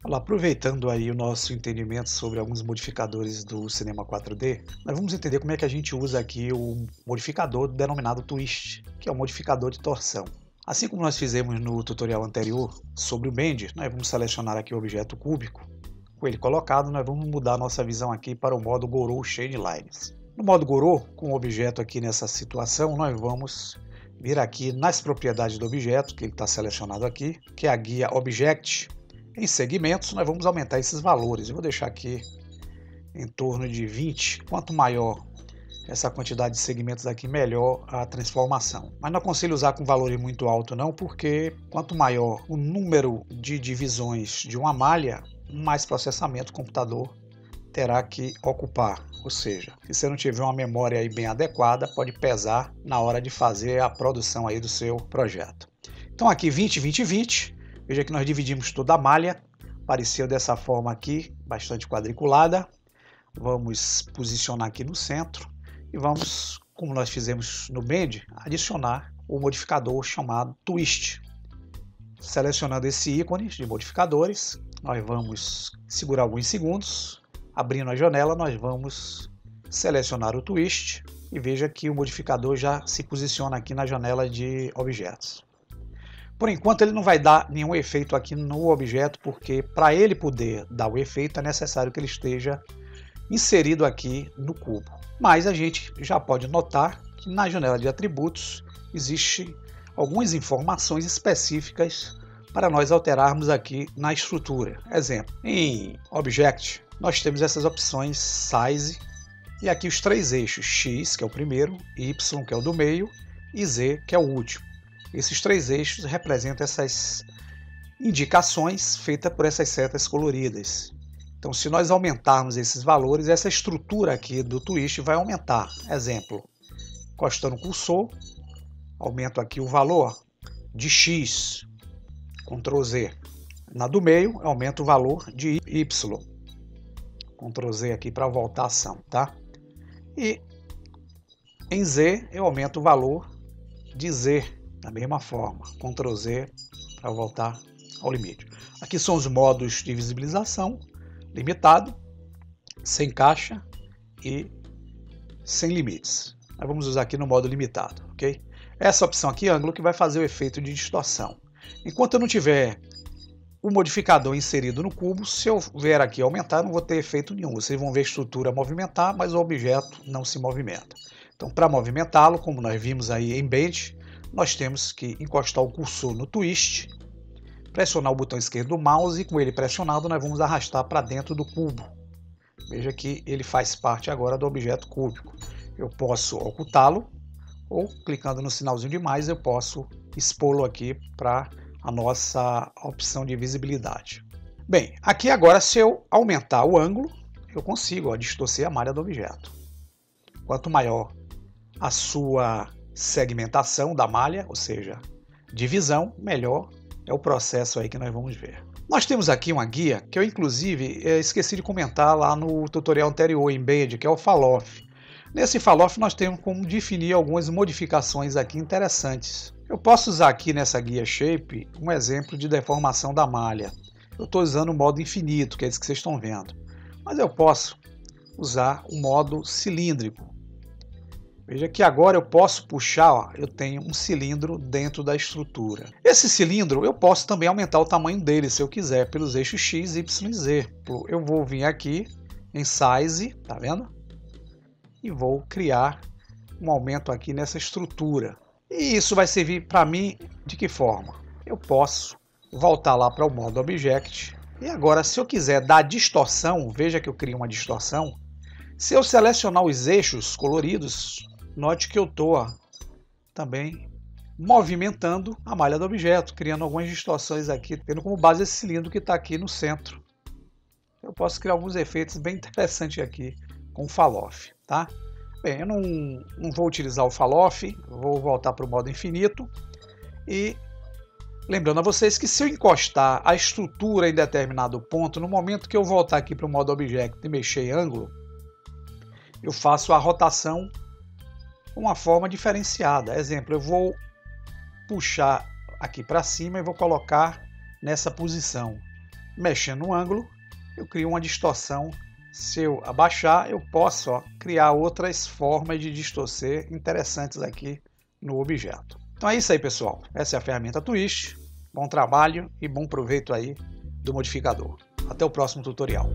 Olha, aproveitando aí o nosso entendimento sobre alguns modificadores do cinema 4D, nós vamos entender como é que a gente usa aqui o modificador denominado Twist, que é o modificador de torção. Assim como nós fizemos no tutorial anterior sobre o Bend, nós vamos selecionar aqui o objeto cúbico. Com ele colocado, nós vamos mudar a nossa visão aqui para o modo Gouraud Shade Lines. No modo Gouraud, com o objeto aqui nessa situação, nós vamos vir aqui nas propriedades do objeto, que ele está selecionado aqui, que é a guia Object. Em segmentos, nós vamos aumentar esses valores. Eu vou deixar aqui em torno de 20. Quanto maior essa quantidade de segmentos aqui, melhor a transformação. Mas não aconselho usar com valores muito altos não, porque quanto maior o número de divisões de uma malha, mais processamento o computador terá que ocupar. Ou seja, se você não tiver uma memória aí bem adequada, pode pesar na hora de fazer a produção aí do seu projeto. Então aqui 20, 20, 20. Veja que nós dividimos toda a malha, apareceu dessa forma aqui, bastante quadriculada. Vamos posicionar aqui no centro e vamos, como nós fizemos no Bend, adicionar o modificador chamado Twist. Selecionando esse ícone de modificadores, nós vamos segurar alguns segundos, abrindo a janela, nós vamos selecionar o Twist e veja que o modificador já se posiciona aqui na janela de objetos. Por enquanto ele não vai dar nenhum efeito aqui no objeto, porque para ele poder dar o efeito é necessário que ele esteja inserido aqui no cubo. Mas a gente já pode notar que na janela de atributos existem algumas informações específicas para nós alterarmos aqui na estrutura. Exemplo, em Object nós temos essas opções Size e aqui os três eixos X, que é o primeiro, Y, que é o do meio, e Z, que é o último. Esses três eixos representam essas indicações feitas por essas setas coloridas. Então, se nós aumentarmos esses valores, essa estrutura aqui do Twist vai aumentar. Exemplo, encostando o cursor, aumento aqui o valor de X, Ctrl Z. Na do meio, aumento o valor de Y. Ctrl Z aqui para voltar a ação, tá? E em Z, eu aumento o valor de Z. Da mesma forma, Ctrl Z para voltar ao limite. Aqui são os modos de visibilização, limitado, sem caixa e sem limites. Nós vamos usar aqui no modo limitado, ok? Essa opção aqui, ângulo, que vai fazer o efeito de distorção. Enquanto eu não tiver o modificador inserido no cubo, se eu vier aqui aumentar, não vou ter efeito nenhum. Vocês vão ver a estrutura movimentar, mas o objeto não se movimenta. Então, para movimentá-lo, como nós vimos aí em Bend, nós temos que encostar o cursor no Twist, pressionar o botão esquerdo do mouse e com ele pressionado nós vamos arrastar para dentro do cubo. Veja que ele faz parte agora do objeto cúbico. Eu posso ocultá-lo ou clicando no sinalzinho de mais eu posso expô-lo aqui para a nossa opção de visibilidade. Bem, aqui agora se eu aumentar o ângulo, eu consigo distorcer a malha do objeto. Quanto maior a sua segmentação da malha, ou seja, divisão, melhor é o processo aí que nós vamos ver. Nós temos aqui uma guia que eu inclusive esqueci de comentar lá no tutorial anterior em Bend, que é o Falloff. Nesse Falloff nós temos como definir algumas modificações aqui interessantes. Eu posso usar aqui nessa guia Shape um exemplo de deformação da malha. Eu estou usando o modo infinito, que é esse que vocês estão vendo. Mas eu posso usar o modo cilíndrico. Veja que agora eu posso puxar, ó, eu tenho um cilindro dentro da estrutura. Esse cilindro eu posso também aumentar o tamanho dele se eu quiser, pelos eixos X, Y e Z. Eu vou vir aqui em Size, tá vendo? E vou criar um aumento aqui nessa estrutura. E isso vai servir para mim de que forma? Eu posso voltar lá para o modo Object. E agora, se eu quiser dar distorção, veja que eu crio uma distorção. Se eu selecionar os eixos coloridos, note que eu estou também movimentando a malha do objeto, criando algumas distorções aqui, tendo como base esse cilindro que está aqui no centro. Eu posso criar alguns efeitos bem interessantes aqui com o Falloff, tá? Bem, eu não vou utilizar o Falloff, vou voltar para o modo infinito e lembrando a vocês que se eu encostar a estrutura em determinado ponto, no momento que eu voltar aqui para o modo Object e mexer em ângulo, eu faço a rotação de uma forma diferenciada. Exemplo, eu vou puxar aqui para cima e vou colocar nessa posição. Mexendo no ângulo, eu crio uma distorção. Se eu abaixar, eu posso criar outras formas de distorcer interessantes aqui no objeto. Então é isso aí, pessoal. Essa é a ferramenta Twist. Bom trabalho e bom proveito aí do modificador. Até o próximo tutorial.